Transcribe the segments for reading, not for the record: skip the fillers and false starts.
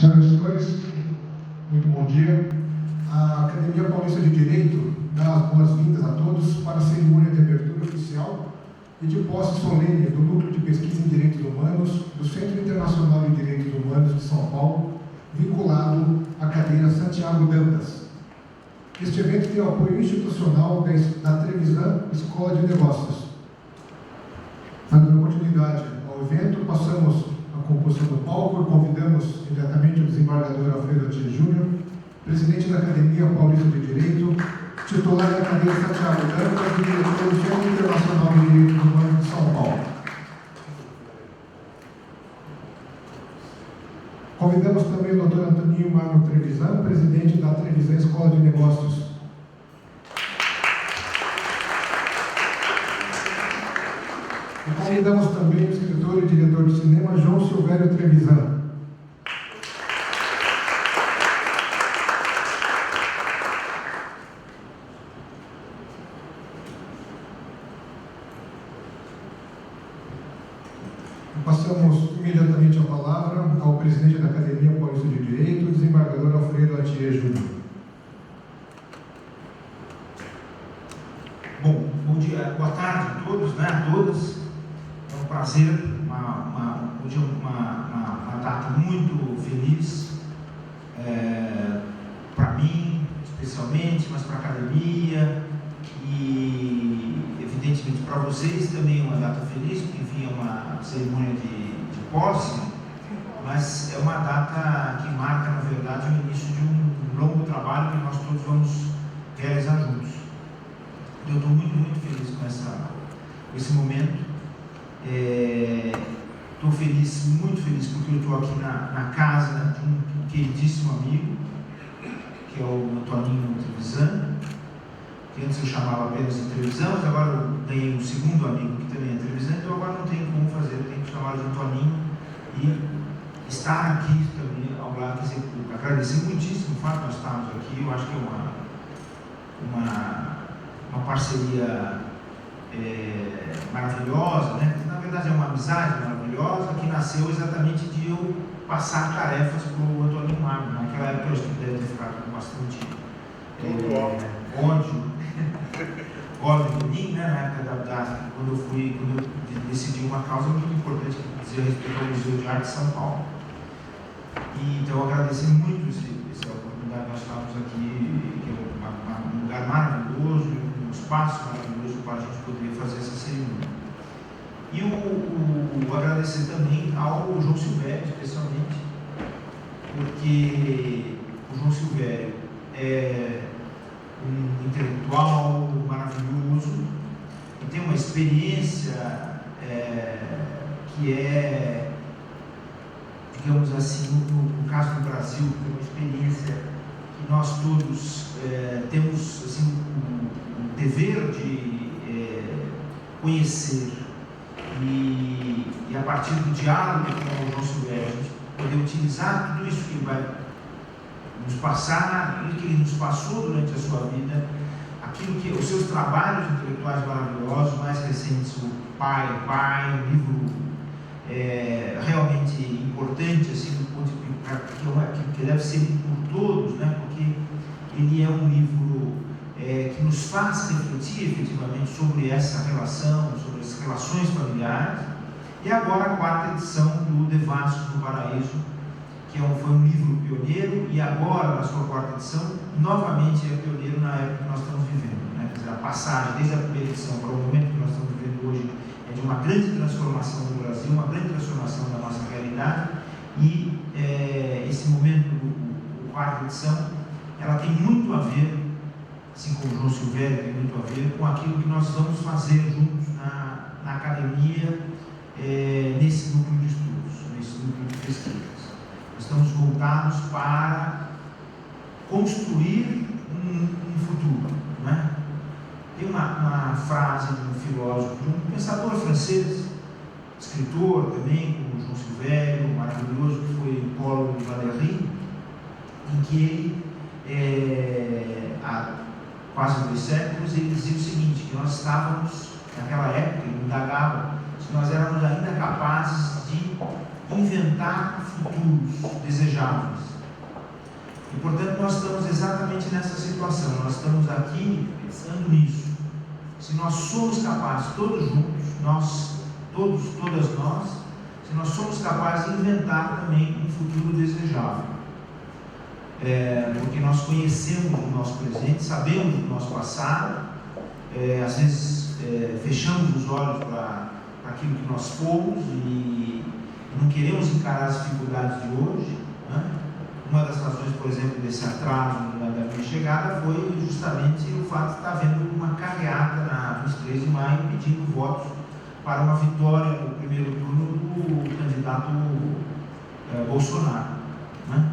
Senhoras e senhores, muito bom dia. A Academia Paulista de Direito dá as boas-vindas a todos para a cerimônia de abertura oficial e de posse solene do Núcleo de Pesquisa em Direitos Humanos do Centro Internacional de Direitos Humanos de São Paulo, vinculado à cadeira Santiago Dantas. Este evento tem o apoio institucional da Trevisan Escola de Negócios. Dando continuidade ao evento, passamos a composição do palco e convidamos imediatamente o desembargador Alfredo Atias Júnior, presidente da Academia Paulista de Direito, titular da cadeira Santiago Dantas e diretor do Centro Internacional de Direitos Humanos de São Paulo. Convidamos também o Dr. Antoninho Magno Trevisan, presidente da Trevisan Escola de Negócios. E convidamos também o escritor e diretor de cinema João Silvério Trevisan. Passamos imediatamente a palavra ao presidente da Academia Paulista de Direito, o desembargador Alfredo Atias Júnior. Bom dia, boa tarde a todos, a todas. É um prazer, hoje é uma data muito feliz para mim, especialmente, mas para a academia e, evidentemente, para vocês também é uma data feliz, porque, enfim, é uma cerimônia de posse, mas é uma data que marca, na verdade, o início de um longo trabalho que nós todos vamos realizar juntos. Eu estou muito feliz com esse momento. Estou muito feliz porque eu estou aqui na casa de um queridíssimo amigo, que é o Antoninho Trevisan, que antes eu chamava apenas de Trevisan, mas agora eu ganhei um segundo amigo que também é Trevisan, então agora não tem como fazer, eu tenho que chamar de Antoninho e estar aqui também ao lado, agradecer muitíssimo o fato de nós estarmos aqui. Eu acho que é uma parceria maravilhosa, né? Na verdade é uma amizade maravilhosa que nasceu exatamente de eu passar tarefas para o Antoninho Magno. Naquela época eu acho que deve ter ficado com bastante ódio de mim, né? Na época quando eu decidi uma causa muito importante que dizia respeito ao Museu de Arte de São Paulo. E então eu agradeci muito essa oportunidade de nós estarmos aqui, que é um lugar maravilhoso, um espaço maravilhoso para a gente poder fazer essa cerimônia. E o agradecer também ao João Silvério, especialmente, porque o João Silvério é um intelectual maravilhoso e tem uma experiência que é, digamos assim, no caso do Brasil, uma experiência que nós todos temos assim, o dever de conhecer e a partir do diálogo com o João Silvério, a gente poder utilizar tudo isso que ele vai nos passar, aquilo que ele nos passou durante a sua vida, aquilo que os seus trabalhos intelectuais maravilhosos, mais recentes, o Pai, um livro realmente importante, assim, do ponto de vista que deve ser lido por todos, né? Porque ele é um livro que nos faz refletir efetivamente sobre essa relação, sobre as relações familiares. E agora a quarta edição do Devassos no Paraíso, que foi um livro pioneiro, e agora, na sua quarta edição, novamente é pioneiro na época que nós estamos vivendo, né? Quer dizer, a passagem desde a primeira edição para o momento que nós estamos vivendo hoje é de uma grande transformação no Brasil, uma grande transformação da nossa realidade, e esse momento, a quarta edição, ela tem muito a ver, assim como o João Silvério tem muito a ver, com aquilo que nós vamos fazer juntos na academia, nesse núcleo de estudos, nesse núcleo de pesquisas. Estamos voltados para construir um futuro, não é? Tem uma frase de um filósofo, de um pensador francês, escritor também, como o João Silvério, maravilhoso, que foi Paul Valéry, em que há quase 2 séculos ele dizia o seguinte, que nós estávamos, naquela época, ele indagava se nós éramos ainda capazes de inventar futuros desejáveis. E, portanto, nós estamos exatamente nessa situação. Nós estamos aqui pensando nisso. Se nós somos capazes, todos juntos, todas nós, se nós somos capazes de inventar também um futuro desejável. Porque nós conhecemos o nosso presente, sabemos do nosso passado, às vezes fechamos os olhos para aquilo que nós fomos e não queremos encarar as dificuldades de hoje, né? Uma das razões, por exemplo, desse atraso da minha chegada foi justamente o fato de estar vendo uma carreata na 23 de maio pedindo votos para uma vitória no primeiro turno do candidato Bolsonaro, né?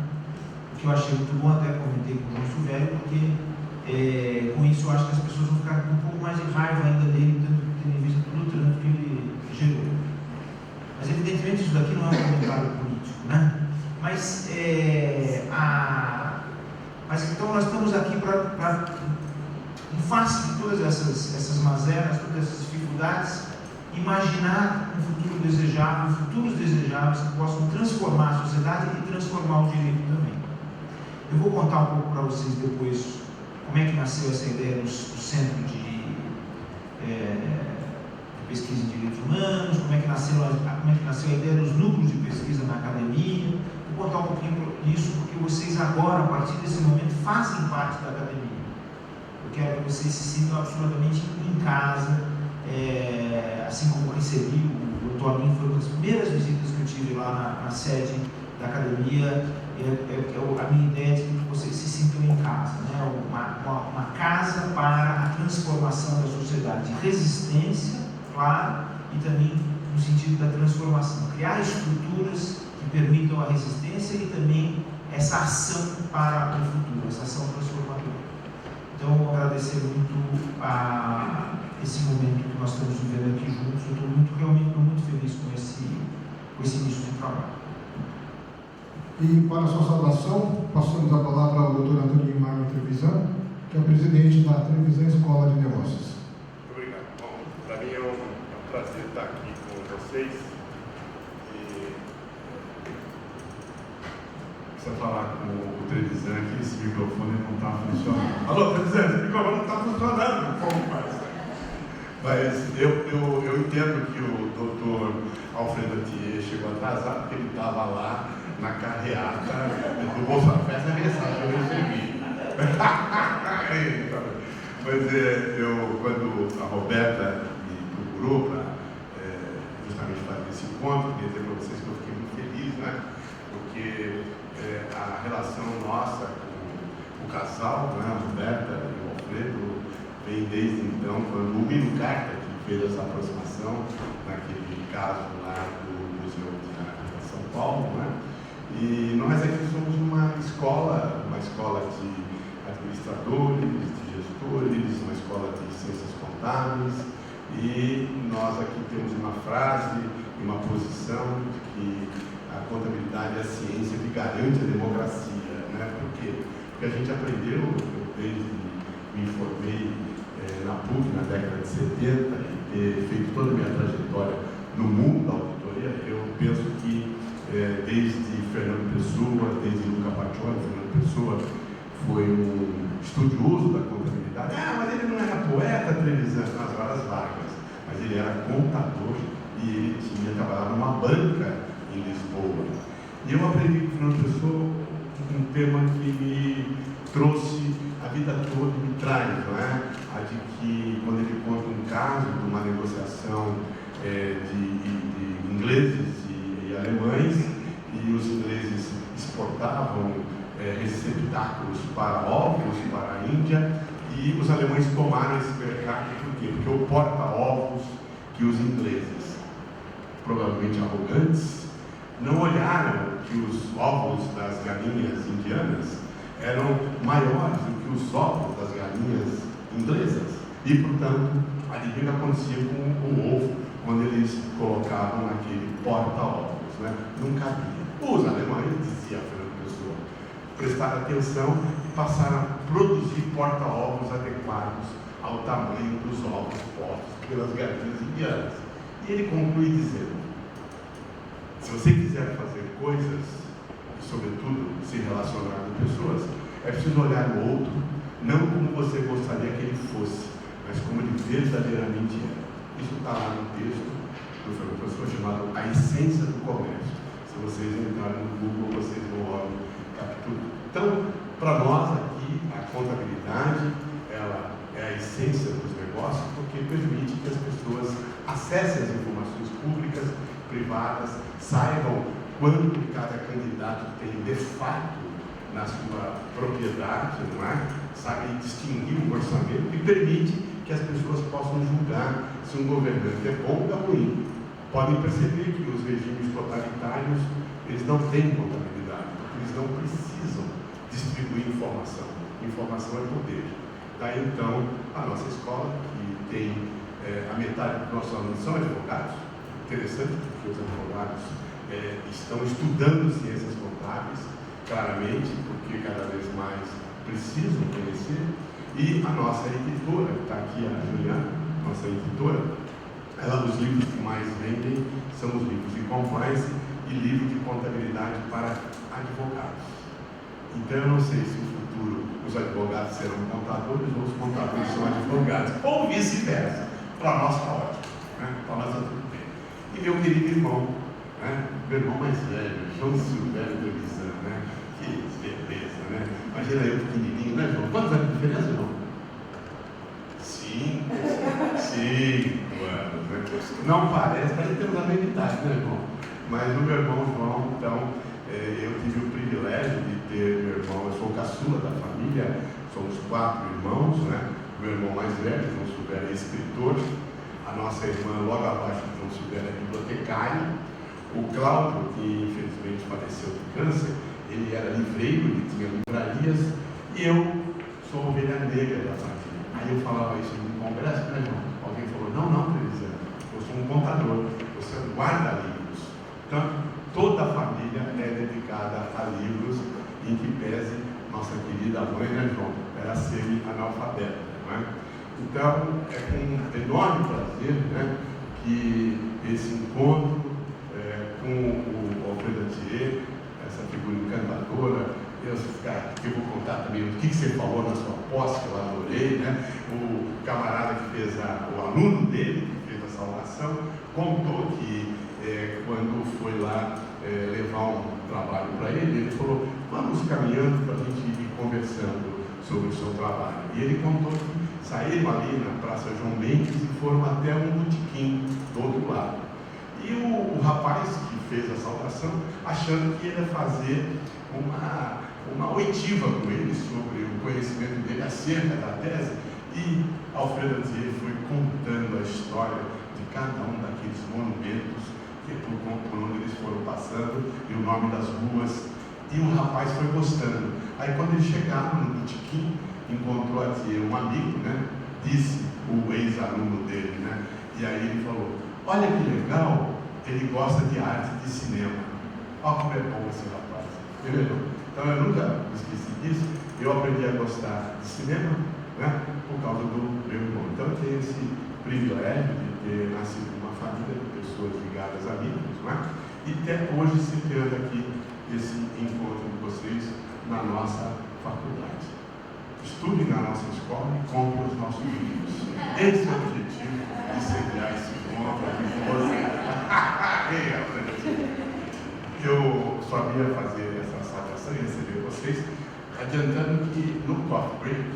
O que eu achei muito bom, até comentei com o João Silvério, porque com isso eu acho que as pessoas vão ficar com um pouco mais de raiva ainda dele, tendo visto todo o trânsito que ele gerou. Mas evidentemente isso daqui não é um comentário político, né? Mas então nós estamos aqui para, em face de todas essas mazelas, todas essas dificuldades, imaginar um futuro desejável, futuros desejáveis que possam transformar a sociedade e transformar o direito também. Eu vou contar um pouco para vocês depois como é que nasceu essa ideia do Centro de Pesquisa em Direitos Humanos, como é que nasceu a ideia dos núcleos de pesquisa na academia. Vou contar um pouquinho disso porque vocês agora, a partir desse momento, fazem parte da academia. Eu quero que vocês se sintam absolutamente em casa, assim como recebi o Toninho, foi uma das primeiras visitas que eu tive lá na sede da academia. A minha ideia é de que vocês se sintam em casa, né? Uma casa para a transformação da sociedade, de resistência, claro, e também no sentido da transformação, criar estruturas que permitam a resistência e também essa ação para o futuro, essa ação transformadora. Então, eu vou agradecer muito a esse momento que nós estamos vivendo aqui juntos. Eu estou realmente muito feliz com esse início de trabalho. E para a sua saudação, passamos a palavra ao Dr. Antônio Guimarães Trevisan, que é o presidente da Trevisan Escola de Negócios. Obrigado. Bom, para mim é um prazer estar aqui com vocês. E precisa falar com o Trevisan que esse microfone não está funcionando. Alô, Trevisan, esse microfone não está funcionando. Como faz? Mas eu entendo que o doutor Alfredo Thier chegou atrasado, porque ele estava lá na carreata do Bolsonaro. Foi essa mensagem que eu recebi. Mas quando a Roberta me procurou para justamente fazer esse encontro, queria dizer para vocês que eu fiquei muito feliz, né? Porque a relação nossa com o casal, né? A Roberta e o Alfredo, vem desde então, quando o Mino Carta que fez essa aproximação, naquele caso lá do Museu de Arte de São Paulo, né? E nós aqui somos uma escola de administradores, de gestores, uma escola de ciências contábeis, e nós aqui temos uma frase e uma posição de que a contabilidade é a ciência que garante a democracia, né? Por quê? Porque a gente aprendeu, eu desde me formei na PUC na década de 70 e ter feito toda a minha trajetória no mundo da auditoria, eu penso que desde Fernando Pessoa, desde Luca Pacioli, Fernando Pessoa foi um estudioso da contabilidade. Mas ele não era poeta, Trevisan, nas horas vagas, mas ele era contador e ele tinha trabalhado numa banca em Lisboa. E eu aprendi com Fernando Pessoa um tema que me trouxe a vida toda, me traz, não é? A de que, quando ele conta um caso de uma negociação de ingleses e alemães, e os ingleses exportavam receptáculos para ovos para a Índia, e os alemães tomaram esse mercado. Por quê? Porque o porta-ovos que os ingleses, provavelmente arrogantes, não olharam que os ovos das galinhas indianas eram maiores do que os ovos das galinhas inglesas. E, portanto, adivinha o que acontecia com o ovo quando eles colocavam naquele porta-ovos, né? Não cabia. Os alemães, dizia Fernando Pessoa, prestaram atenção e passaram a produzir porta-ovos adequados ao tamanho dos ovos postos pelas galinhas indianas. E ele conclui dizendo: Se você quiser fazer coisas, e sobretudo se relacionar com pessoas, é preciso olhar o outro, não como você gostaria que ele fosse, mas como ele verdadeiramente é. Isso está lá no texto do professor chamado A Essência do Comércio. Se vocês entrarem no Google, vocês vão logo capturar. Então, para nós aqui, a contabilidade, ela é a essência dos negócios, porque permite que as pessoas acessem as informações públicas, privadas, saibam quanto cada candidato tem de fato na sua propriedade, não é? Sabe distinguir o orçamento e permite que as pessoas possam julgar se um governante é bom ou é ruim. Podem perceber que os regimes totalitários, eles não têm contabilidade, porque eles não precisam distribuir informação. Informação é poder. Daí então, a nossa escola, que tem a metade dos nossos alunos são advogados, interessante porque os advogados estão estudando ciências contábeis, claramente, porque cada vez mais precisam conhecer, e a nossa editora, está aqui a Juliana, nossa editora, ela, os livros que mais vendem são os livros de compliance e livros de contabilidade para advogados. Então eu não sei se no futuro os advogados serão contadores ou os contadores são advogados, ou vice-versa. Para nós está ótimo, né? Para nós está tudo bem. E meu querido irmão, né? Meu irmão mais velho, João Silvério de Olisan, né? Que beleza, né? Imagina eu pequenininho, né, João? Quantos anos de diferença, João? 5 anos, né? Não parece, mas temos a mesma idade, né, irmão? Mas o meu irmão João, então, eu tive o privilégio de ter meu irmão, eu sou o caçula da família, somos 4 irmãos, né? Meu irmão mais velho, João Silvério, é escritor, a nossa irmã logo abaixo de João Silvério é bibliotecário, o Cláudio, que infelizmente faleceu de câncer, ele era livreiro, ele tinha livrarias, e eu sou a ovelha negra da família. Aí eu falava isso no congresso, né, irmão? Alguém falou, não, Teresa, eu sou um contador, você guarda livros. Então, toda a família é dedicada a livros, em que pese nossa querida mãe, né, João, era semi-analfabeta, não é? Então, é com enorme prazer, né, que esse encontro com o Alfredo Thier, essa figura encantadora, eu vou contar também o que você falou na sua posse, que eu adorei, né? O camarada que fez o aluno dele, que fez a salvação, contou que quando foi lá levar um trabalho para ele, ele falou, vamos caminhando para a gente ir conversando sobre o seu trabalho. E ele contou que saíram ali na Praça João Mendes e foram até um botequim do outro lado. E o rapaz que fez a saudação, achando que ia fazer uma oitiva com ele sobre o conhecimento dele acerca da tese, e Alfredo Thier foi contando a história de cada um daqueles monumentos que por onde eles foram passando e o nome das ruas, e o rapaz foi gostando. Aí quando eles chegaram no botequim, encontrou a Thier um amigo, né? Disse o ex-aluno dele, né? E aí ele falou, olha que legal, ele gosta de arte de cinema. Olha como é bom esse rapaz. Entendeu? Então eu nunca esqueci disso. Eu aprendi a gostar de cinema, né, por causa do meu irmão. Então eu tenho esse privilégio de ter nascido numa família de pessoas ligadas a livros, não é? E até hoje sempre ando aqui esse encontro de vocês na nossa faculdade. Estudem na nossa escola e comprem os nossos livros. Esse é o objetivo de sediar esse encontro aqui com vocês. Eu só ia fazer essa saudação e receber vocês, adiantando que no coffee break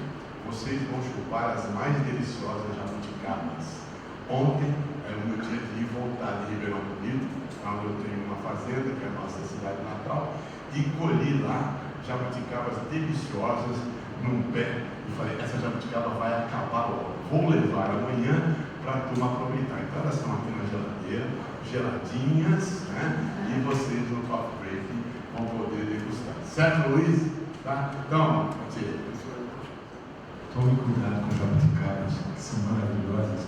vocês vão chupar as mais deliciosas jabuticabas. Ontem era o meu dia de ir voltar de Ribeirão Bonito, onde eu tenho uma fazenda, que é a nossa cidade natal, e colhi lá jabuticabas deliciosas num pé. E falei, essa jabuticaba vai acabar logo. Vou levar amanhã para a turma aproveitar. Então elas estão aqui na geladeira, geladinhas, né? E vocês no coffee break vão poder degustar. Certo, Luiz? Tá? Então, tome cuidado com jabuticabas, que são maravilhosas.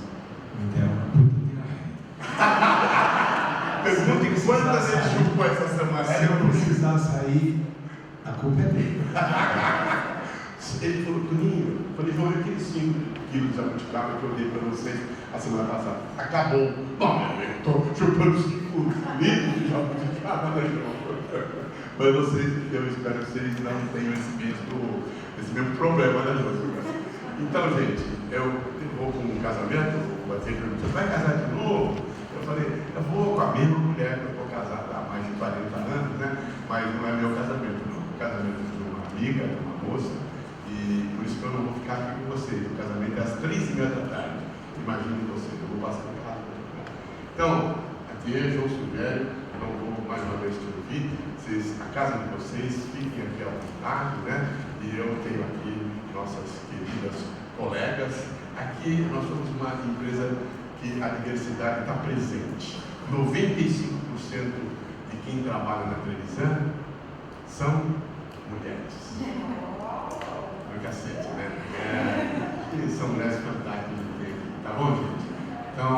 Me deram uma puta diarreia. Perguntem quantas ele chupou essa semana. Se eu precisar sair, a culpa é dele. Ele falou, Toninho, eu falei, João, aqueles 5 quilos de jabuticaba que eu dei para vocês a semana passada. Acabou. Bom, eu estou chupando 5 litros de jabuticaba, né, João? Mas vocês, eu espero que vocês não tenham esse mesmo problema, né, João? Então, gente, eu vou para um casamento, o Bater perguntou, vai casar de novo? Eu falei, eu vou com a mesma mulher que eu estou casado há mais de 40 anos, né? Mas não é meu casamento, não. O casamento é de uma amiga, de uma moça, e por isso que eu não vou ficar aqui com vocês. O casamento é às 3h30. Imagine vocês, eu vou passar em casa. Então, aqui é João Silvério, não vou mais uma vez te ouvir. A casa de vocês, fiquem aqui à vontade, né? E eu tenho aqui nossas queridas colegas. Aqui nós somos uma empresa que a diversidade está presente. 95% de quem trabalha na televisão são mulheres. No cacete, né? São mulheres fantásticas que tem aqui, tá bom, gente? Então,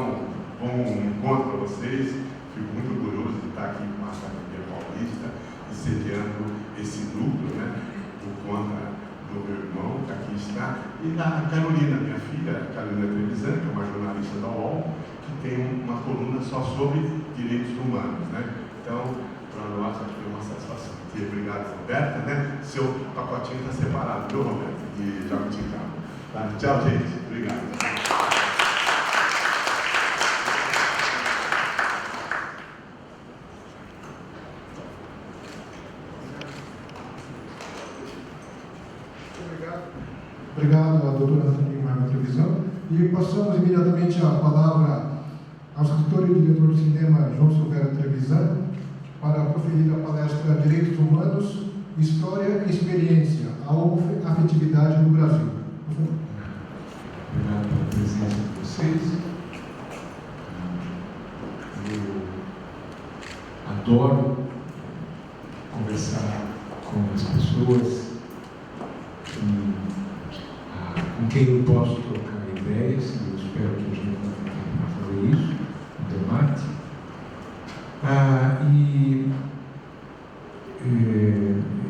bom encontro para vocês. Fico muito orgulhoso de estar aqui com a Academia Paulista e sediando esse núcleo, né? Por conta do meu irmão, que aqui está, e da Carolina, minha filha, Carolina Trevisan, que é uma jornalista da UOL, que tem uma coluna só sobre direitos humanos, né? Então, para nós, acho que é uma satisfação. E obrigado, Roberta, né? Seu pacotinho está separado, viu, Roberta? De jabuticaba. Tá? Tchau, gente. Obrigado. Obrigado à doutora Antônia Marma Trevisan. E passamos imediatamente a palavra ao escritor e diretor de cinema João Silvério Trevisan para proferir a palestra Direitos Humanos, História e Experiência, a afetividade no Brasil. Obrigado pela presença de vocês. Eu adoro conversar com as pessoas com quem eu posso trocar ideias, e eu espero que a gente vai tentar fazer isso, no debate.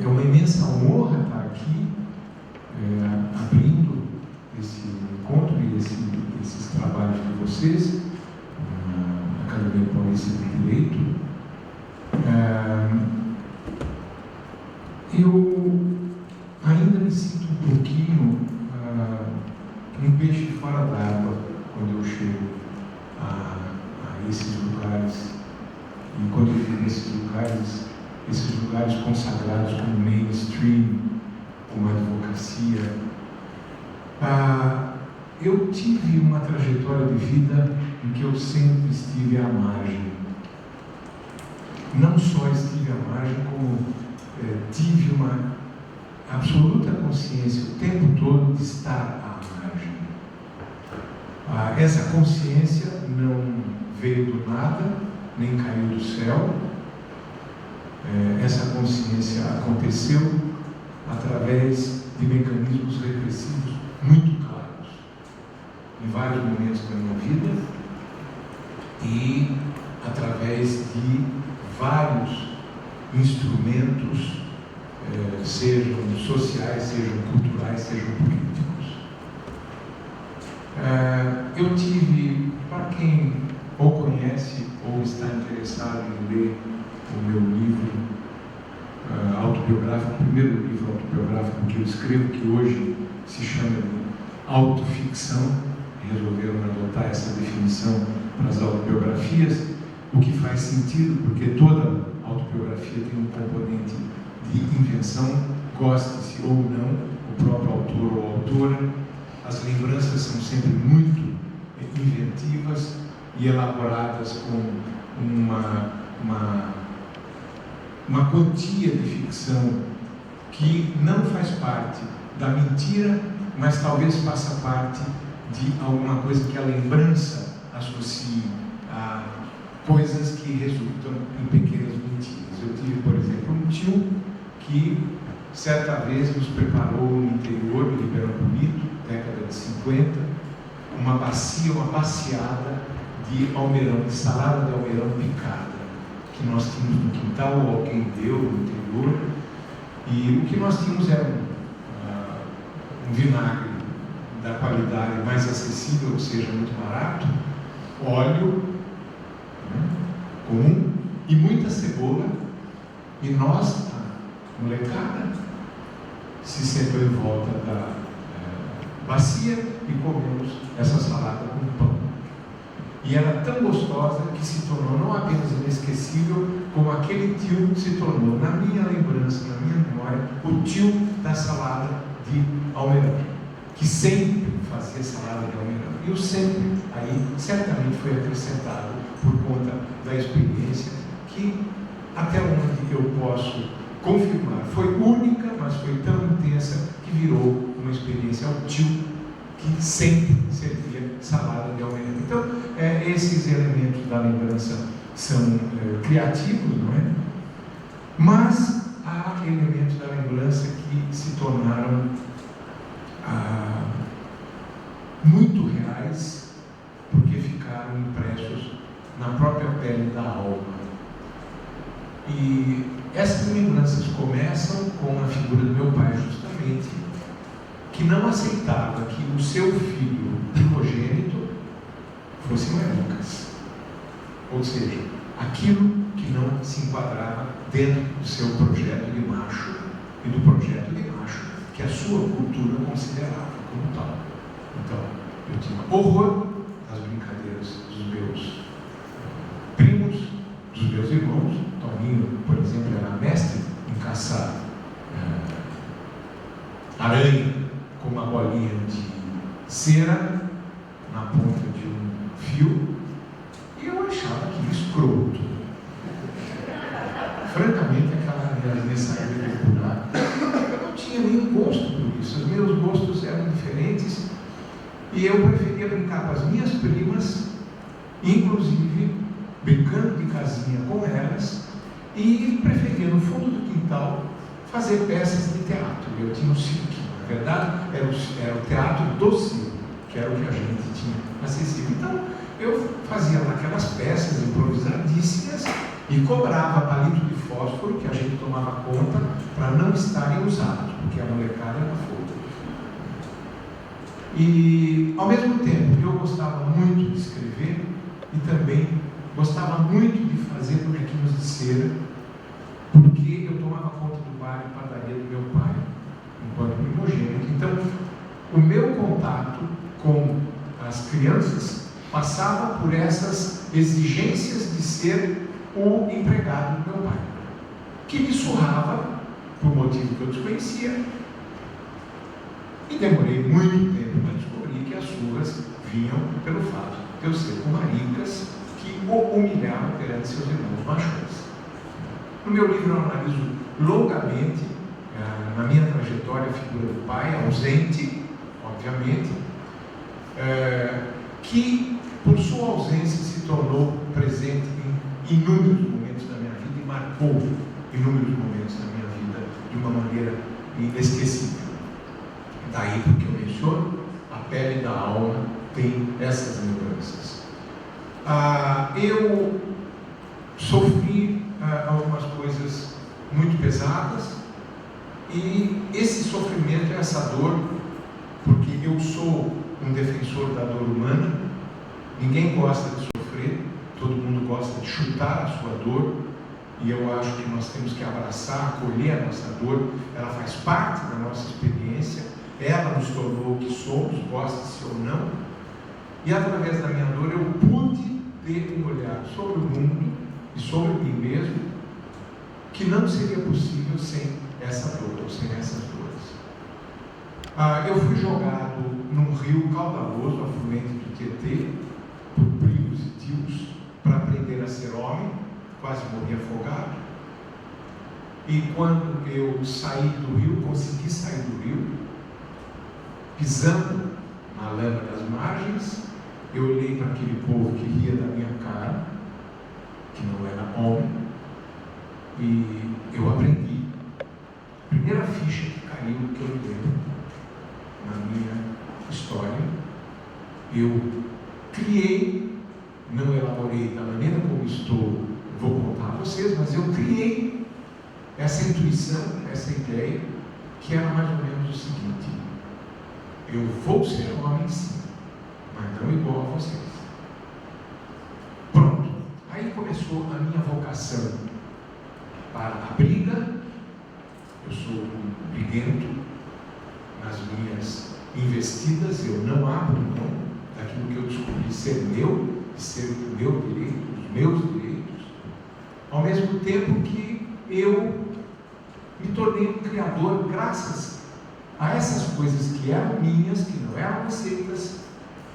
É uma imensa honra estar aqui, abrindo esse encontro e esses trabalhos de vocês, na Academia Paulista de Direito. Eu ainda me sinto um pouquinho um peixe fora d'água quando eu chego a esses lugares. E quando eu digo esses lugares consagrados como mainstream, como advocacia, eu tive uma trajetória de vida em que eu sempre estive à margem. Não só estive à margem, como tive uma absoluta consciência o tempo todo de estar à margem. Essa consciência não veio do nada, nem caiu do céu. Essa consciência aconteceu através de mecanismos repressivos muito claros, em vários momentos da minha vida, e através de vários instrumentos, sejam sociais, sejam culturais, sejam políticos. Eu tive, para quem ou conhece ou está interessado em ler o meu livro autobiográfico, o primeiro livro autobiográfico que eu escrevo, que hoje se chama de autoficção, resolveram adotar essa definição para as autobiografias, o que faz sentido, porque toda autobiografia tem um componente de invenção, goste-se ou não, o próprio autor ou autora. As lembranças são sempre muito inventivas e elaboradas com uma quantia de ficção que não faz parte da mentira, mas talvez faça parte de alguma coisa que a lembrança associe a coisas que resultam em pequenas mentiras. Eu tive, por exemplo, um tio que certa vez nos preparou no interior de Ribeirão Bonito, década de 50, uma baciada de almeirão, de salada de almeirão picada, que nós tínhamos no quintal, ou alguém deu no interior, e o que nós tínhamos era um vinagre da qualidade mais acessível, ou seja, muito barato, óleo, comum, e muita cebola, e nós, a molecada, se sentou em volta da bacia e comemos essa salada com pão. E era tão gostosa que se tornou não apenas inesquecível, como aquele tio se tornou, na minha lembrança, na minha memória, o tio da salada de almeirão, que sempre fazia salada de almeirão. E o sempre aí certamente foi acrescentado por conta da experiência que, até onde eu posso confirmar, foi única, mas foi tão intensa que virou uma experiência ao tio que sempre servia salada de almeirão. Então, esses elementos da lembrança são criativos, não é? Mas há elementos da lembrança que se tornaram muito reais, porque ficaram impressos na própria pele da alma. E essas lembranças começam com a figura do meu pai, justamente, que não aceitava que o seu filho primogênito fosse maricas. Ou seja, aquilo que não se enquadrava dentro do seu projeto de macho e do projeto de macho que a sua cultura considerava como tal. Então, eu tinha horror às brincadeiras dos meus primos, dos meus irmãos. Toninho, por exemplo, era mestre em caçar aranha com uma bolinha de cera na ponta de um fio, e eu achava aquilo escroto. Francamente, aquela aranha saía do buraco. Eu não tinha nenhum gosto por isso. Os meus gostos eram diferentes e eu preferia brincar com as minhas primas, inclusive brincando de casinha com elas, e preferia no fundo do quintal fazer peças de teatro. Eu tinha um circo. Na verdade, era o teatro do circo, que era o que a gente tinha acessível. Então, eu fazia lá aquelas peças improvisadíssimas e cobrava palito de fósforo, que a gente tomava conta para não estarem usados, porque a molecada era fogo. E, ao mesmo tempo, eu gostava muito de escrever e também gostava muito de fazer bonequinhos de cera, porque eu tomava conta do bar e padaria do meu pai, enquanto primogênito. Então, o meu contato com as crianças passava por essas exigências de ser o empregado do meu pai, que me surrava por motivo que eu desconhecia, e demorei muito tempo para descobrir que as surras vinham pelo fato de eu ser com maricas que o humilhavam perante seus irmãos machões. No meu livro eu analiso longamente, na minha trajetória, a figura do pai, ausente, obviamente, que por sua ausência se tornou presente em inúmeros momentos da minha vida e marcou inúmeros momentos da minha vida de uma maneira inesquecível. Daí porque eu menciono, a pele da alma tem essas lembranças. Eu sofri algumas coisas muito pesadas, e esse sofrimento, essa dor, porque eu sou um defensor da dor humana, ninguém gosta de sofrer, todo mundo gosta de chutar a sua dor, e eu acho que nós temos que abraçar, acolher a nossa dor. Ela faz parte da nossa experiência, ela nos tornou o que somos, gosta-se ou não, e através da minha dor eu pude ter um olhar sobre o mundo e sobre mim mesmo, que não seria possível sem essa dor, ou sem essas dores. Eu fui jogado num rio caudaloso, afluente do Tietê, por primos e tios, para aprender a ser homem, quase morri afogado. E quando eu saí do rio, consegui sair do rio, pisando na lama das margens, eu olhei para aquele povo que ria da minha cara, que não era homem, e eu aprendi. A primeira ficha que caiu, que eu lembro, na minha história, eu criei, não elaborei da maneira como estou, vou contar a vocês, mas eu criei essa intuição, essa ideia, que era mais ou menos o seguinte: eu vou ser homem sim, mas não igual a vocês. Pronto. Aí começou começou a minha vocação para a briga. Eu sou um briguento nas minhas investidas, eu não abro mão daquilo que eu descobri ser meu, ser o meu direito, os meus direitos, ao mesmo tempo que eu me tornei um criador graças a essas coisas que eram minhas, que não eram aceitas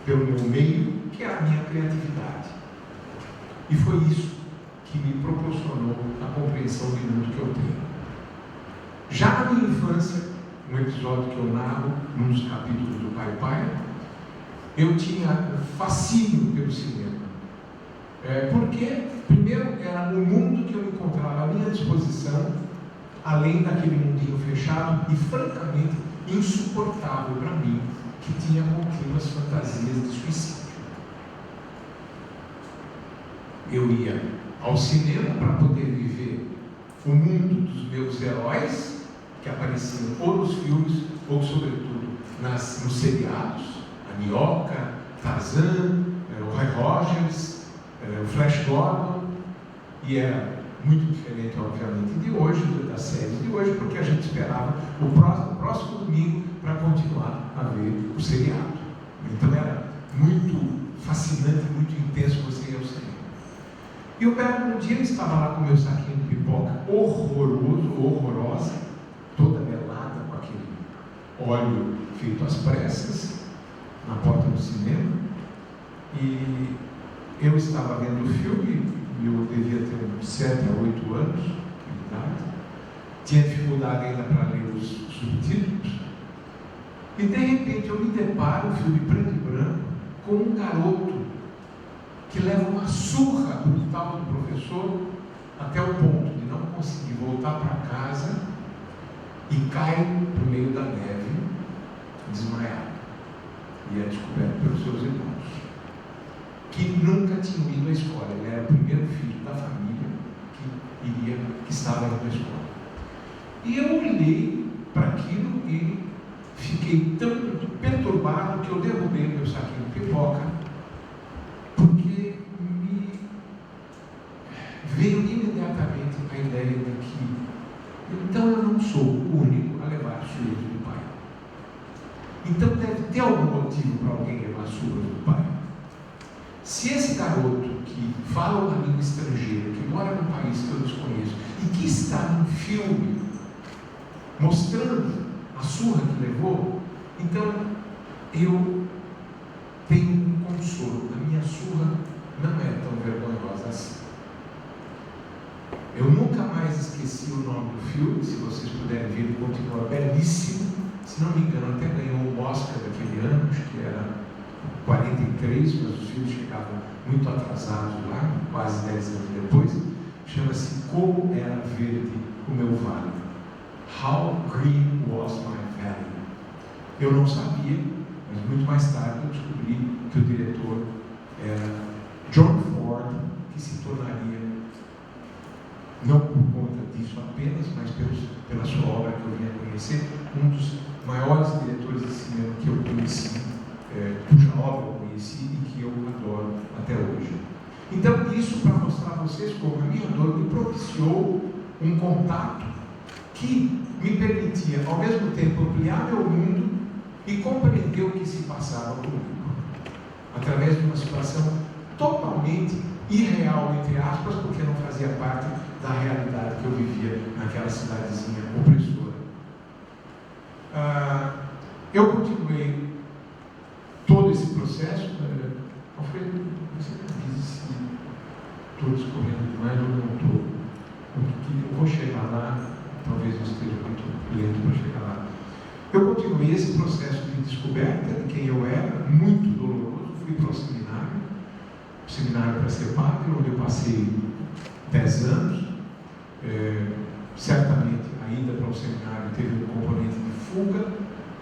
pelo meu meio, que era a minha criatividade. E foi isso que me proporcionou a compreensão do mundo que eu tenho. Já na minha infância, um episódio que eu narro num dos capítulos do Pai Pai, eu tinha um fascínio pelo cinema. Porque, primeiro, era o mundo que eu encontrava à minha disposição, além daquele mundinho fechado e, francamente, insuportável para mim, que tinha contínuas fantasias de suicídio. Eu ia ao cinema para poder viver o mundo dos meus heróis, que apareciam ou nos filmes, ou, sobretudo, nos seriados, a Minhoca, Tarzan, o Roy Rogers, o Flash Gordon, e era muito diferente, obviamente, de hoje, das séries de hoje, porque a gente esperava o próximo domingo para continuar a ver o seriado. Então era muito fascinante, muito intenso você ir ao cinema. E um dia eu estava lá com meu saquinho de pipoca horrorosa, toda melada, com aquele óleo feito às pressas, na porta do cinema, e eu estava vendo o filme, eu devia ter uns 7 a 8 anos de idade, tinha dificuldade ainda para ler os subtítulos, e de repente eu me deparo, um filme preto e branco, com um garoto que leva uma surra brutal do professor até o ponto de não conseguir voltar para casa e cai no meio da neve, desmaiado, e é descoberto pelos seus irmãos, que nunca tinham ido à escola. Ele era o primeiro filho da família que estava indo à escola. E eu olhei para aquilo e fiquei tão perturbado que eu derrubei meu saquinho de pipoca, porque me veio imediatamente a ideia de que então eu não sou o único a levar surras do pai. Então deve ter algum motivo para alguém levar surras do pai. Se esse garoto que fala uma língua estrangeira, que mora num país que eu desconheço e que está num filme mostrando a surra que levou, então eu tenho um consolo. A minha surra não é tão vergonhosa assim. Eu nunca mais esqueci o nome do filme. Se vocês puderem ver, ele continua belíssimo. Se não me engano, até ganhou o Oscar daquele ano, acho que era 43, mas os filmes chegavam muito atrasados lá, quase 10 anos depois. Chama-se Como Era Verde o Meu Vale. How Green Was My Valley. Eu não sabia, mas muito mais tarde eu descobri que o diretor era John Ford, que se tornaria, não por conta disso apenas, mas pela sua obra que eu vim a conhecer, um dos maiores diretores de cinema que eu conheci, cuja obra eu conheci e que eu adoro até hoje. Então, isso para mostrar a vocês como a minha dor me propiciou um contato que me permitia, ao mesmo tempo, ampliar meu mundo e compreender o que se passava comigo, através de uma situação totalmente irreal, entre aspas, porque não fazia parte da realidade que eu vivia naquela cidadezinha opressora. Eu continuei todo esse processo. Alfredo, você me diz se estou discorrendo demais ou não estou. Eu vou chegar lá, talvez eu esteja muito lento para chegar lá. Eu continuei esse processo de descoberta de quem eu era, muito doloroso. Fui para o seminário para ser padre, onde eu passei 10 anos. Certamente a ida para o seminário teve um componente de fuga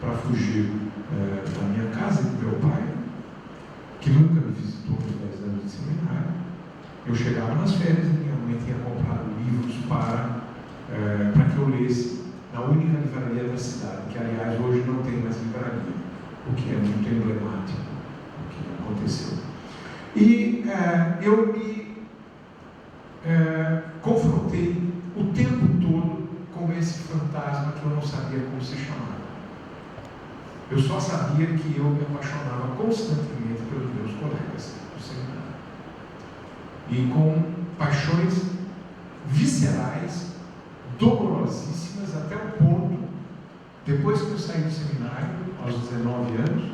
para fugir da minha casa, do meu pai, que nunca me visitou nos 10 anos de seminário. Eu chegava nas férias e minha mãe tinha comprado livros para que eu lesse na única livraria da cidade, que aliás hoje não tem mais livraria, o que é muito emblemático o que aconteceu. E eu me Eu só sabia que eu me apaixonava constantemente pelos meus colegas do seminário. E com paixões viscerais, dolorosíssimas, até o ponto, depois que eu saí do seminário, aos 19 anos,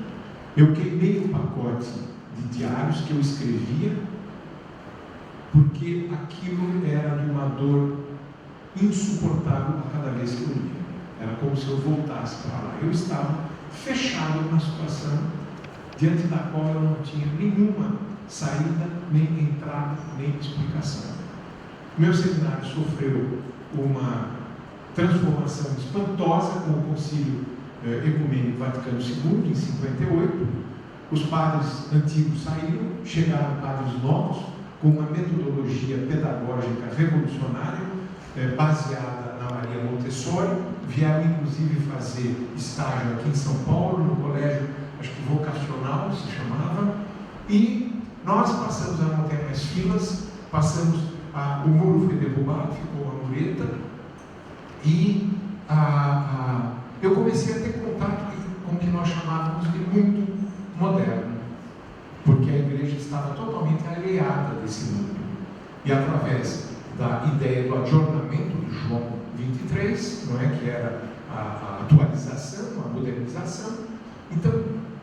eu queimei o pacote de diários que eu escrevia, porque aquilo era de uma dor insuportável a cada vez que eu lia. Era como se eu voltasse para lá. Eu estava fechado numa situação diante da qual eu não tinha nenhuma saída, nem entrada, nem explicação. Meu seminário sofreu uma transformação espantosa com o Concílio Ecumênico Vaticano II, em 58. Os padres antigos saíram, chegaram padres novos, com uma metodologia pedagógica revolucionária, baseada na Maria Montessori. Vieram inclusive fazer estágio aqui em São Paulo, no colégio, acho que vocacional se chamava, e nós passamos a não ter mais filas, o muro foi derrubado, ficou uma mureta, e eu comecei a ter contato com o que nós chamávamos de mundo moderno, porque a igreja estava totalmente alienada desse mundo. E através da ideia do adornamento de João 23, não é, que era a atualização, a modernização, então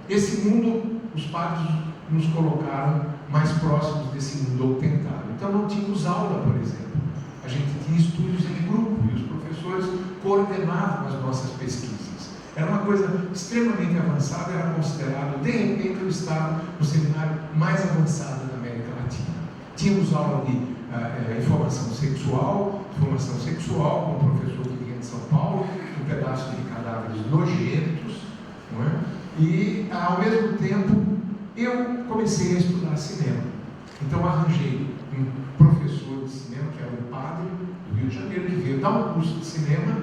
esse mundo, os padres nos colocaram mais próximos desse mundo doutrinário. Então não tínhamos aula, por exemplo, a gente tinha estudos em grupo e os professores coordenavam as nossas pesquisas. Era uma coisa extremamente avançada, era considerado, de repente eu estava no seminário mais avançado da América Latina. Tínhamos aula de informação sexual com um professor que vinha de São Paulo, um pedaço de cadáveres nojentos, não é? E ao mesmo tempo eu comecei a estudar cinema. Então arranjei um professor de cinema, que era um padre do Rio de Janeiro, que veio dar um curso de cinema.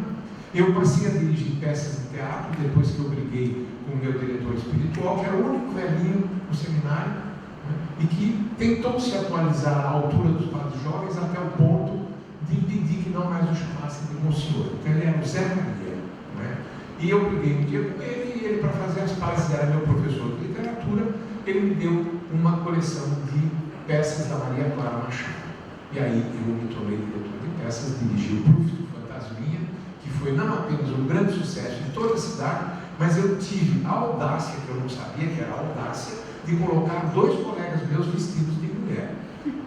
Eu passei a dirigir peças de teatro, depois que eu briguei com o meu diretor espiritual, que era o único velhinho no seminário, né, e que tentou se atualizar à altura dos padres jovens até o ponto de impedir que não mais o chamassem de Monsenhor. Então ele era o Zé Maria. Né? E eu briguei um dia com ele, e ele, para fazer as pazes, era meu professor de literatura, ele me deu uma coleção de peças da Maria Clara Machado. E aí eu me tornei diretor de peças, dirigi o Proof do Fantasminha, que foi não apenas um grande sucesso em toda a cidade, mas eu tive a audácia, que eu não sabia que era a audácia, de colocar 2 colegas meus vestidos de mulher,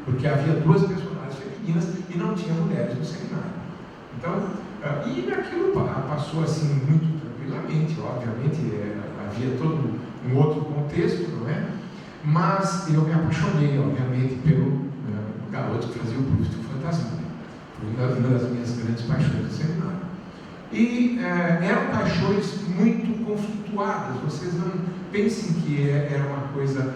porque havia 2 personagens femininas e não tinha mulheres no seminário. Então, e aquilo passou assim muito tranquilamente, obviamente havia todo um outro contexto, não é? Mas eu me apaixonei, obviamente, pelo garoto que fazia o Proof do Fantasminha. Foi uma das minhas grandes paixões do seminário. E eram paixões muito conflituadas. Vocês não pensem que era uma coisa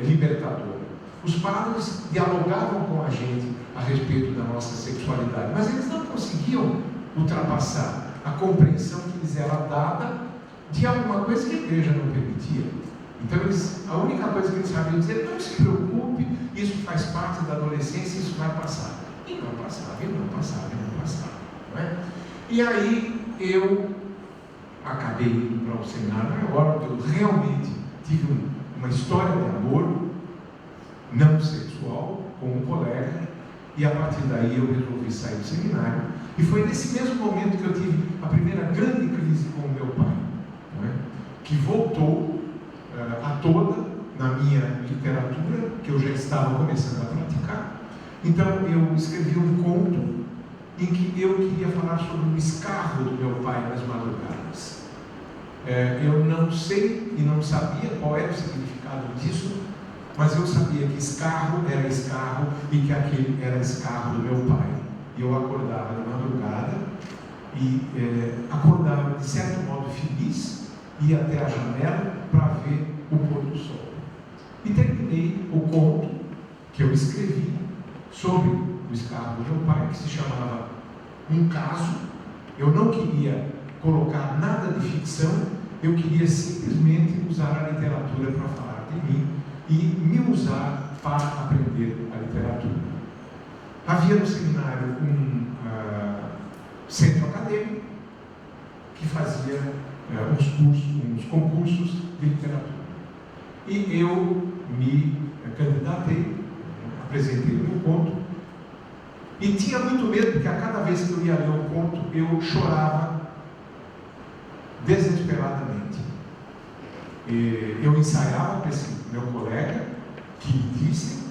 libertadora. Os padres dialogavam com a gente a respeito da nossa sexualidade, mas eles não conseguiam ultrapassar a compreensão que lhes era dada de alguma coisa que a igreja não permitia. Então a única coisa que eles sabiam dizer: não se preocupe, isso faz parte da adolescência, isso vai passar. E não passava, e não passava, e não passava. Não é? E aí eu acabei indo para um seminário maior, onde eu realmente tive uma história de amor não sexual com um colega, e a partir daí eu resolvi sair do seminário. E foi nesse mesmo momento que eu tive a primeira grande crise com o meu pai, não é? Que voltou a toda na minha literatura, que eu já estava começando a praticar. Então eu escrevi um conto em que eu queria falar sobre o escarro do meu pai nas madrugadas. Eu não sei e não sabia qual era o significado disso, mas eu sabia que escarro era escarro e que aquele era escarro do meu pai. E eu acordava de madrugada e acordava de certo modo feliz, ia até a janela para ver o pôr do sol. E terminei o conto que eu escrevi sobre o escarro do meu pai, que se chamava Um Caso. Eu não queria colocar nada de ficção, eu queria simplesmente usar a literatura para falar de mim e me usar para aprender a literatura. Havia no seminário um centro acadêmico que fazia uns concursos de literatura. E eu me candidatei, apresentei o meu conto, e tinha muito medo, porque a cada vez que eu ia ler um conto, eu chorava desesperadamente. Eu ensaiava com esse meu colega, que me disse,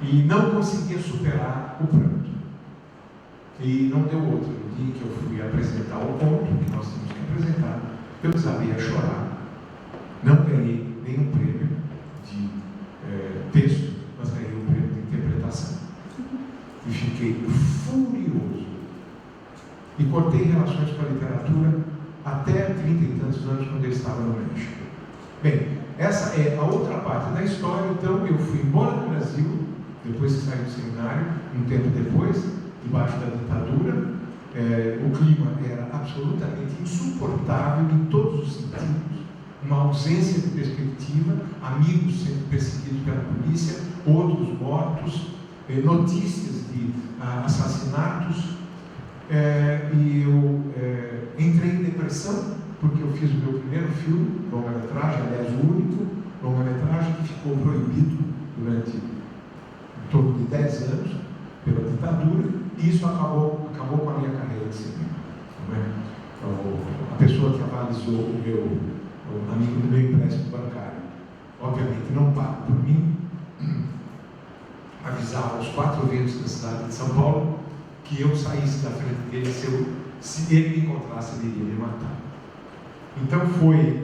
e não conseguia superar o pranto. E não deu outro. No dia que eu fui apresentar o conto, que nós tínhamos que apresentar, eu desabei a chorar. Não ganhei nenhum prêmio de texto, mas ganhei um prêmio de interpretação. E fiquei furioso. E cortei relações com a literatura até 30 e tantos anos, quando eu estava no México. Bem, essa é a outra parte da história. Então, eu fui embora do Brasil, depois que saí do seminário, um tempo depois, debaixo da ditadura. O clima era absolutamente insuportável em todos os sentidos, uma ausência de perspectiva, amigos sendo perseguidos pela polícia, outros mortos, notícias de assassinatos, e eu entrei em depressão, porque eu fiz o meu primeiro filme, longa-metragem, aliás, o único longa-metragem que ficou proibido durante em torno de 10 anos pela ditadura, e isso acabou com a minha carreira de cinema. A pessoa que avalizou o amigo do meu empréstimo bancário, obviamente não paga por mim, avisava aos 4 ventos da cidade de São Paulo que eu saísse da frente dele, se ele me encontrasse, ele iria me matar. Então foi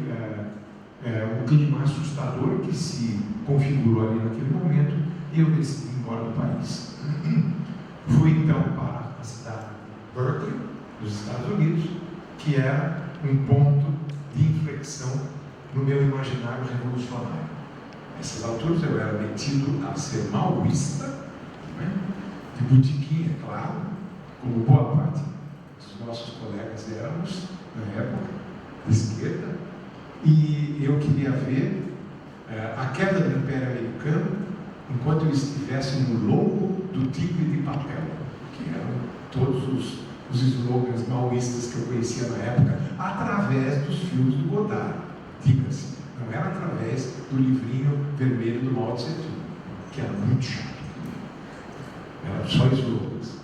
um clima assustador que se configurou ali naquele momento, e eu decidi ir embora do país. Fui então para a cidade de Berkeley, dos Estados Unidos, que era um ponto de inflexão no meu imaginário revolucionário. Nessas alturas eu era metido a ser maoísta, né? De botequim, é claro, como boa parte dos nossos colegas éramos na época, de esquerda, e eu queria ver a queda do Império Americano enquanto eu estivesse no lombo do tigre de papel, que eram todos os slogans maoístas que eu conhecia na época, através dos filmes do Godard, diga-se, não era através do livrinho vermelho do Mao Tse Tung, que era muito chato, eram só slogans.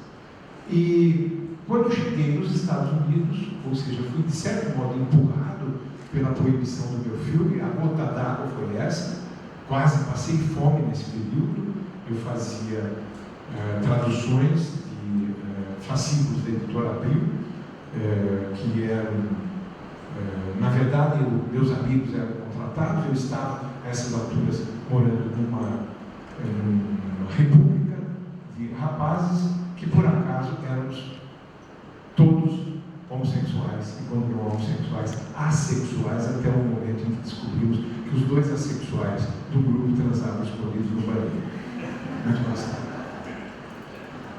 E quando cheguei nos Estados Unidos, ou seja, fui de certo modo empurrado pela proibição do meu filme, a gota d'água foi essa, quase passei fome nesse período. Eu fazia traduções de fascículos da Editora Abril, que eram, na verdade, meus amigos eram contratados. Eu estava, a essas alturas, morando numa república de rapazes que, por acaso, éramos todos homossexuais, e quando não homossexuais, assexuais, até o momento em que descobrimos que os 2 assexuais do grupo transavam escondidos no banheiro. Muito mais tarde.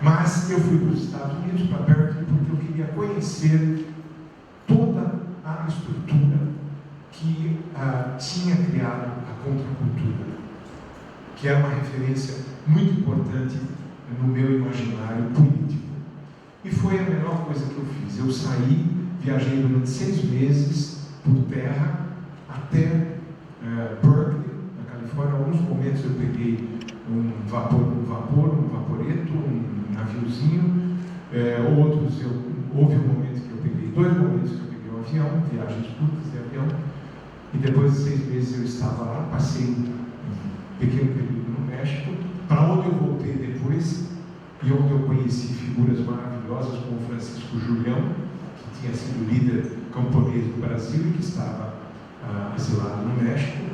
Mas eu fui para os Estados Unidos, para Berkeley, porque eu queria conhecer toda a estrutura que tinha criado a contracultura, que era uma referência muito importante no meu imaginário político. E foi a melhor coisa que eu fiz. Eu saí, viajei durante 6 meses por terra até Berkeley, na Califórnia. Em alguns momentos eu peguei um vaporeto, um naviozinho. Houve um momento que eu peguei, 2 momentos que eu peguei um avião, viagens curtas de avião. E depois de 6 meses eu estava lá, passei um pequeno período no México, para onde eu voltei depois, e onde eu conheci figuras maravilhosas como Francisco Julião, que tinha sido líder camponês do Brasil e que estava exilado no México,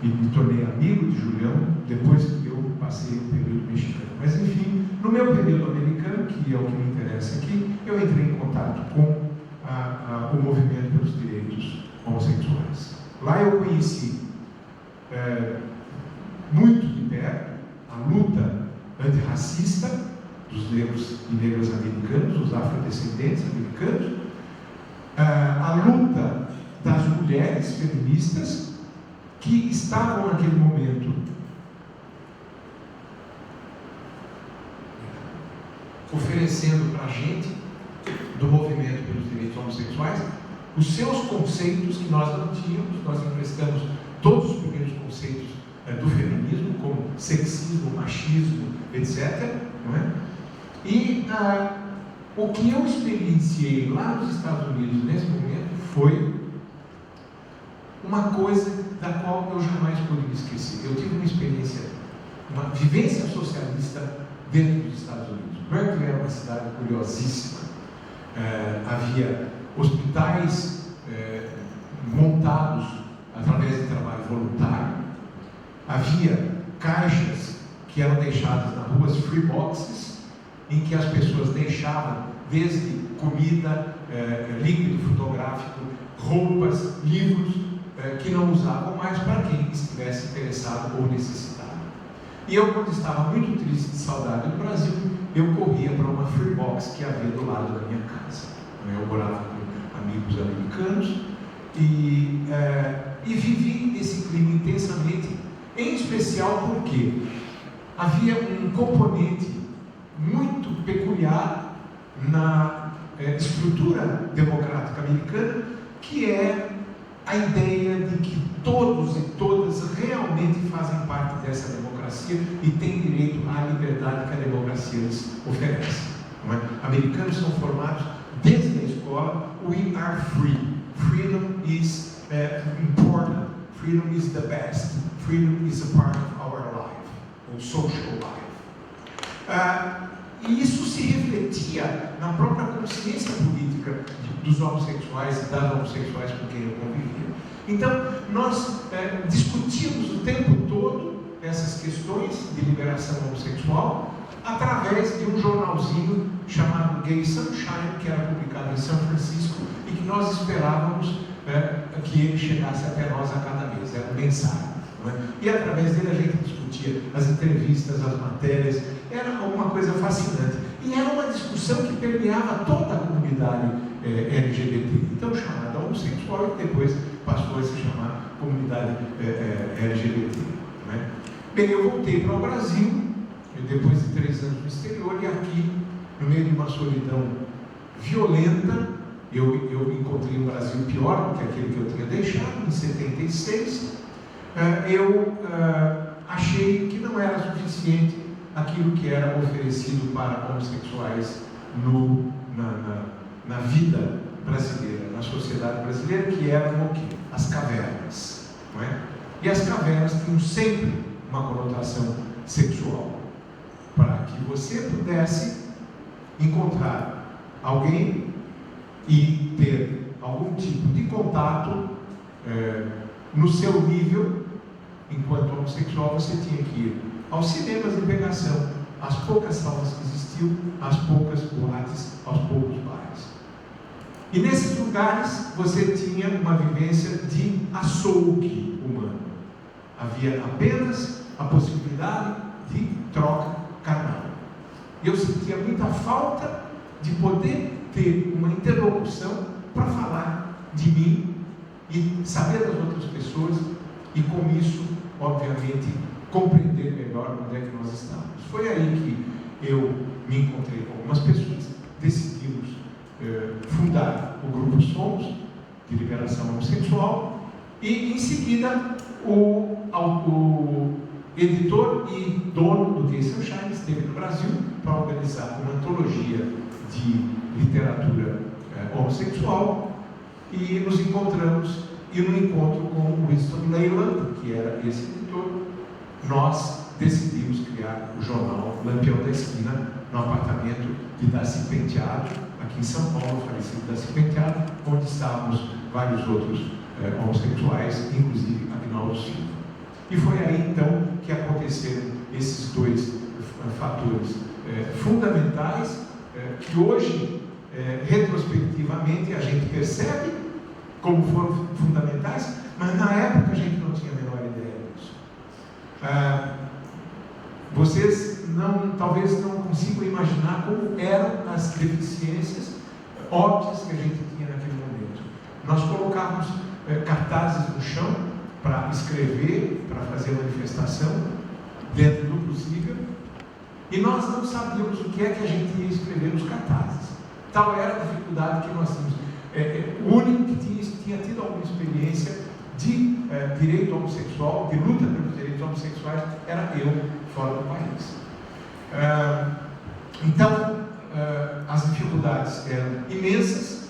e me tornei amigo de Julião depois que eu passei o período mexicano. Mas enfim, no meu período americano, que é o que me interessa aqui, eu entrei em contato com o movimento pelos direitos homossexuais. Lá eu conheci muito de perto a luta antirracista dos negros e negras americanos, os afrodescendentes americanos, a luta das mulheres feministas que estavam naquele momento oferecendo para a gente, do movimento pelos direitos homossexuais, os seus conceitos que nós não tínhamos. Nós emprestamos todos os primeiros conceitos do feminismo, como sexismo, machismo, etc. Não é? E o que eu experienciei lá nos Estados Unidos nesse momento foi uma coisa da qual eu jamais pude me esquecer. Eu tive uma experiência, uma vivência socialista dentro dos Estados Unidos. Berkeley era uma cidade curiosíssima. Havia hospitais montados através de trabalho voluntário. Havia caixas que eram deixadas nas ruas, free boxes, em que as pessoas deixavam desde comida, líquido fotográfico, roupas, livros que não usavam mais para quem estivesse interessado ou necessitado. E eu, quando estava muito triste de saudade do Brasil, eu corria para uma free box que havia do lado da minha casa. Eu morava com amigos americanos e vivi esse clima intensamente, em especial porque havia um componente muito peculiar na estrutura democrática americana, que é a ideia de que todos e todas realmente fazem parte dessa democracia e têm direito à liberdade que a democracia lhes oferece. Não é? Americanos são formados desde a escola. We are free. Freedom is important. Freedom is the best. Freedom is a part of our life, or social life. E isso se refletia na própria consciência política dos homossexuais e das homossexuais com quem eu convivia. Então, nós discutíamos o tempo todo essas questões de liberação homossexual através de um jornalzinho chamado Gay Sunshine, que era publicado em São Francisco e que nós esperávamos que ele chegasse até nós a cada mês. Era um mensageiro. E através dele a gente discutia as entrevistas, as matérias. Era alguma coisa fascinante. E era uma discussão que permeava toda a comunidade LGBT, então chamada homossexual, e depois passou a se chamar comunidade LGBT. Não é? Bem, eu voltei para o Brasil, depois de 3 anos no exterior, e aqui, no meio de uma solidão violenta, eu encontrei um Brasil pior do que aquele que eu tinha deixado, em 76. Eu achei que não era suficiente aquilo que era oferecido para homossexuais na vida brasileira, na sociedade brasileira, que eram o quê? As cavernas. Não é? E as cavernas tinham sempre uma conotação sexual. Para que você pudesse encontrar alguém e ter algum tipo de contato no seu nível, enquanto homossexual, você tinha que ir aos cinemas de pegação, às poucas salas que existiam, às poucas boates, aos poucos bares. E nesses lugares você tinha uma vivência de açougue humano. Havia apenas a possibilidade de troca carnal. E eu sentia muita falta de poder ter uma interlocução para falar de mim e saber das outras pessoas e com isso, obviamente, compreender melhor onde é que nós estamos. Foi aí que eu me encontrei com algumas pessoas, decidimos fundar o Grupo Somos, de liberação homossexual, e em seguida o editor e dono do Gay Sunshine esteve no Brasil para organizar uma antologia de literatura homossexual, e nos encontramos, e no encontro com o Winston Leyland, que era esse editor, nós decidimos criar o jornal Lampião da Esquina, no apartamento de Darcy Penteado, aqui em São Paulo, falecido Darcy Penteado, onde estávamos vários outros homossexuais, inclusive Agnaldo Silva. E foi aí então que aconteceram esses dois fatores fundamentais que hoje, retrospectivamente, a gente percebe como foram fundamentais, mas na época a gente não tinha a menor ideia disso. Vocês talvez não consigam imaginar como eram as deficiências óbvias que a gente tinha naquele momento. Nós colocávamos cartazes no chão para escrever, para fazer manifestação dentro do possível, e nós não sabíamos o que é que a gente ia escrever nos cartazes. Tal era a dificuldade que nós tínhamos. o único que tinha tido alguma experiência de direito homossexual, de luta pelos direitos homossexuais, era eu, fora do país. Então, as dificuldades eram imensas,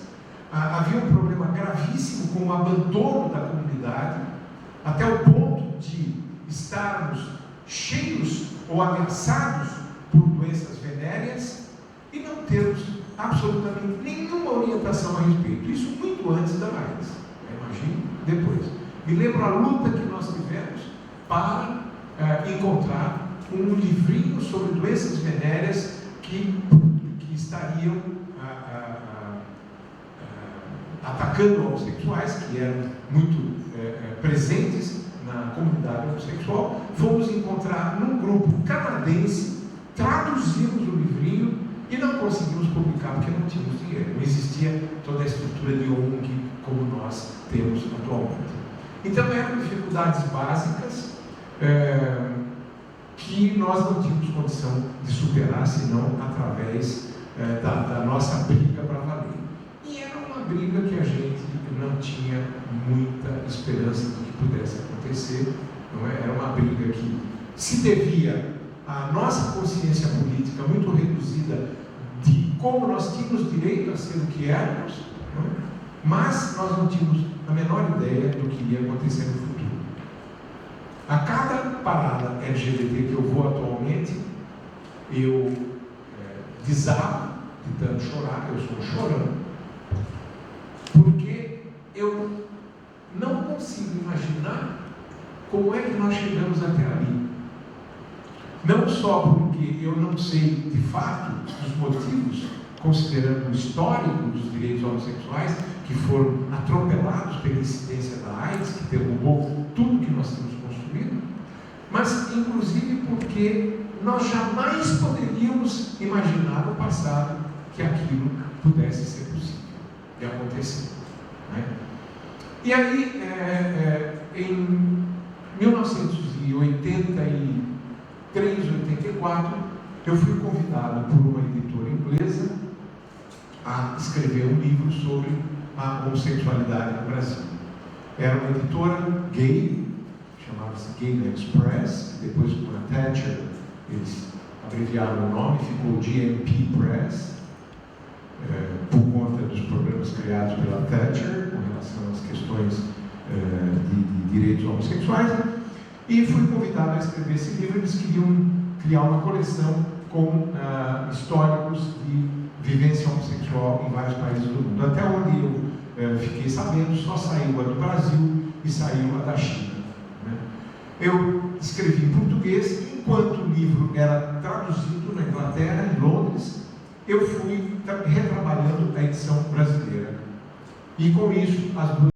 havia um problema gravíssimo com o abandono da comunidade, até o ponto de estarmos cheios ou ameaçados por doenças venéreas e não termos absolutamente nenhuma orientação a respeito. Isso muito antes da AIDS, imagine depois. Me lembro a luta que nós tivemos para encontrar um livrinho sobre doenças venéreas que estariam atacando homossexuais, que eram muito presentes na comunidade homossexual. Fomos encontrar num grupo canadense, traduzimos o livrinho e não conseguimos publicar porque não tínhamos dinheiro. Não existia toda a estrutura de ONG como nós temos atualmente. Então eram dificuldades básicas que nós não tínhamos condição de superar, senão através da nossa briga para valer. E era uma briga que a gente não tinha muita esperança de que pudesse acontecer, não é? Era uma briga que se devia à nossa consciência política muito reduzida de como nós tínhamos direito a ser o que éramos, não é? Mas nós não tínhamos a menor ideia do que iria acontecer no futuro. A cada parada LGBT que eu vou atualmente, eu desabo de tanto chorar, eu sou chorão, porque eu não consigo imaginar como é que nós chegamos até ali. Não só porque eu não sei de fato os motivos, considerando o histórico dos direitos homossexuais, que foram atropelados pela incidência da AIDS, que derrubou tudo que nós temos construído, mas inclusive porque nós jamais poderíamos imaginar no passado que aquilo pudesse ser possível de acontecer, né? E aí, em 1983, 84, eu fui convidado por uma editora inglesa a escrever um livro sobre a homossexualidade no Brasil. Era uma editora gay, chamava-se Gay Express, depois com a Thatcher eles abreviaram o nome, ficou GMP Press, por conta dos problemas criados pela Thatcher com relação às questões de direitos homossexuais, e fui convidado a escrever esse livro. Eles queriam criar uma coleção com históricos de vivência homossexual em vários países do mundo. Até onde eu fiquei sabendo, só saiu a do Brasil e saiu a da China, né? Eu escrevi em português, enquanto o livro era traduzido na Inglaterra, em Londres, eu fui retrabalhando a edição brasileira. E com isso, as duas